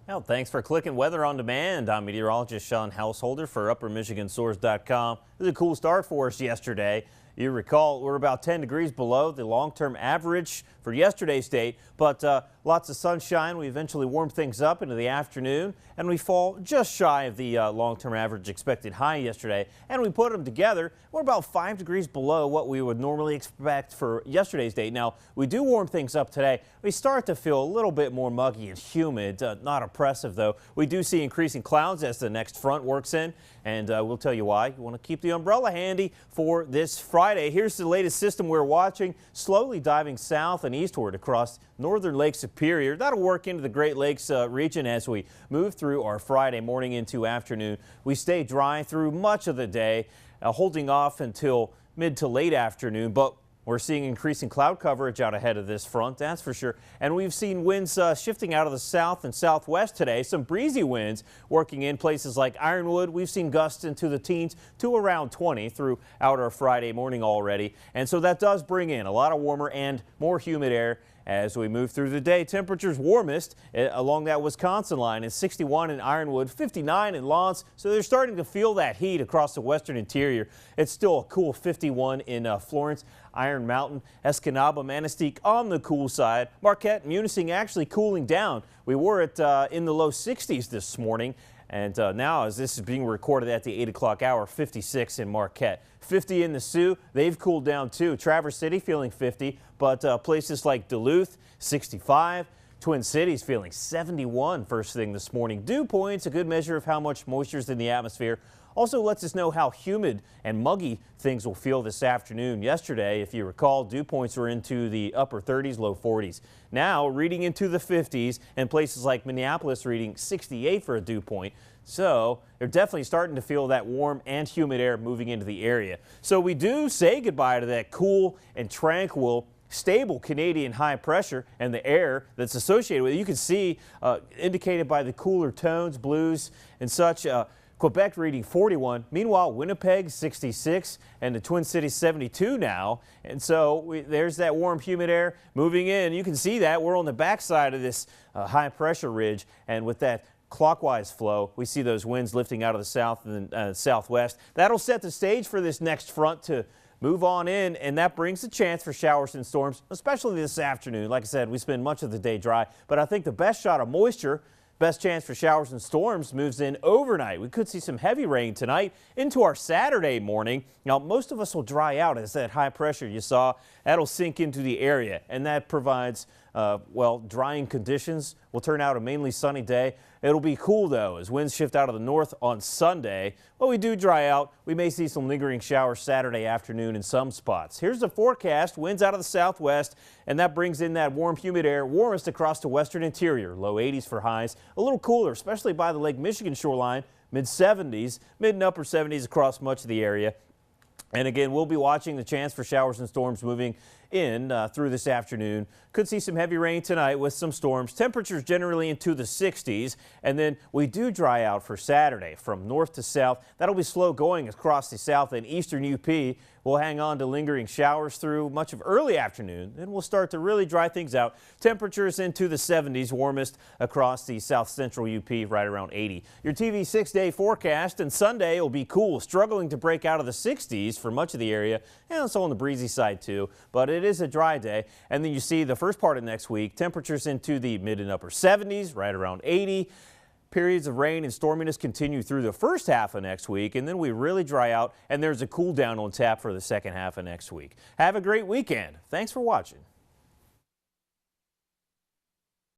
Well, thanks for clicking Weather on Demand. I'm meteorologist Sean Householder for UpperMichiganSource.com. It was a cool start for us yesterday. You recall we're about 10 degrees below the long-term average for yesterday's date, but lots of sunshine. We eventually warm things up into the afternoon, and we fall just shy of the long-term average expected high yesterday. And we put them together, we're about 5 degrees below what we would normally expect for yesterday's date. Now, we do warm things up today. We start to feel a little bit more muggy and humid, not oppressive though. We do see increasing clouds as the next front works in, and we'll tell you why. You want to keep the umbrella handy for this Friday. Here's the latest system we're watching, slowly diving south and eastward across northern Lake Superior. That'll work into the Great Lakes region as we move through our Friday morning into afternoon. We stay dry through much of the day, holding off until mid to late afternoon, but we're seeing increasing cloud coverage out ahead of this front, that's for sure. And we've seen winds shifting out of the south and southwest today. Some breezy winds working in places like Ironwood. We've seen gusts into the teens to around 20 throughout our Friday morning already. And so that does bring in a lot of warmer and more humid air as we move through the day. Temperatures warmest along that Wisconsin line is 61 in Ironwood, 59 in Lawrence. So they're starting to feel that heat across the western interior. It's still a cool 51 in Florence, Iron Mountain, Escanaba, Manistee on the cool side. Marquette, Munising actually cooling down. We were in the low 60s this morning. And now, as this is being recorded at the 8 o'clock hour, 56 in Marquette. 50 in the Sioux. They've cooled down too. Traverse City feeling 50, but places like Duluth, 65. Twin Cities feeling 71 first thing this morning. Dew points, a good measure of how much moisture is in the atmosphere. Also lets us know how humid and muggy things will feel this afternoon. Yesterday, if you recall, dew points were into the upper 30s, low 40s. Now reading into the 50s, and places like Minneapolis reading 68 for a dew point. So they're definitely starting to feel that warm and humid air moving into the area. So we do say goodbye to that cool and tranquil, stable Canadian high pressure and the air that's associated with it. You can see indicated by the cooler tones, blues and such. Quebec reading 41. Meanwhile, Winnipeg 66 and the Twin Cities 72 now. And so there's that warm, humid air moving in. You can see that we're on the backside of this high pressure ridge, and with that clockwise flow, we see those winds lifting out of the south and southwest. That'll set the stage for this next front to move on in, and that brings a chance for showers and storms, especially this afternoon. Like I said, we spend much of the day dry, but I think the best shot of moisture, best chance for showers and storms moves in overnight. We could see some heavy rain tonight into our Saturday morning. Now, most of us will dry out as that high pressure you saw, that'll sink into the area, and that provides well, drying conditions. Will turn out a mainly sunny day. It'll be cool though as winds shift out of the north on Sunday. Well, we do dry out. We may see some lingering showers Saturday afternoon in some spots. Here's the forecast. Winds out of the southwest, and that brings in that warm, humid air, warmest across the western interior. Low 80s for highs. A little cooler, especially by the Lake Michigan shoreline. Mid 70s, mid and upper 70s across much of the area. And again, we'll be watching the chance for showers and storms moving in through this afternoon. Could see some heavy rain tonight with some storms. Temperatures generally into the 60s. And then we do dry out for Saturday from north to south. That'll be slow going across the south and eastern UP. We'll hang on to lingering showers through much of early afternoon. Then we'll start to really dry things out. Temperatures into the 70s, warmest across the south central UP, right around 80. Your TV 6-day forecast, and Sunday will be cool, struggling to break out of the 60s for much of the area, and also on the breezy side too. But it is a dry day. And then you see the first part of next week, temperatures into the mid and upper 70s, right around 80. Periods of rain and storminess continue through the first half of next week, and then we really dry out, and there's a cool down on tap for the second half of next week. Have a great weekend. Thanks for watching.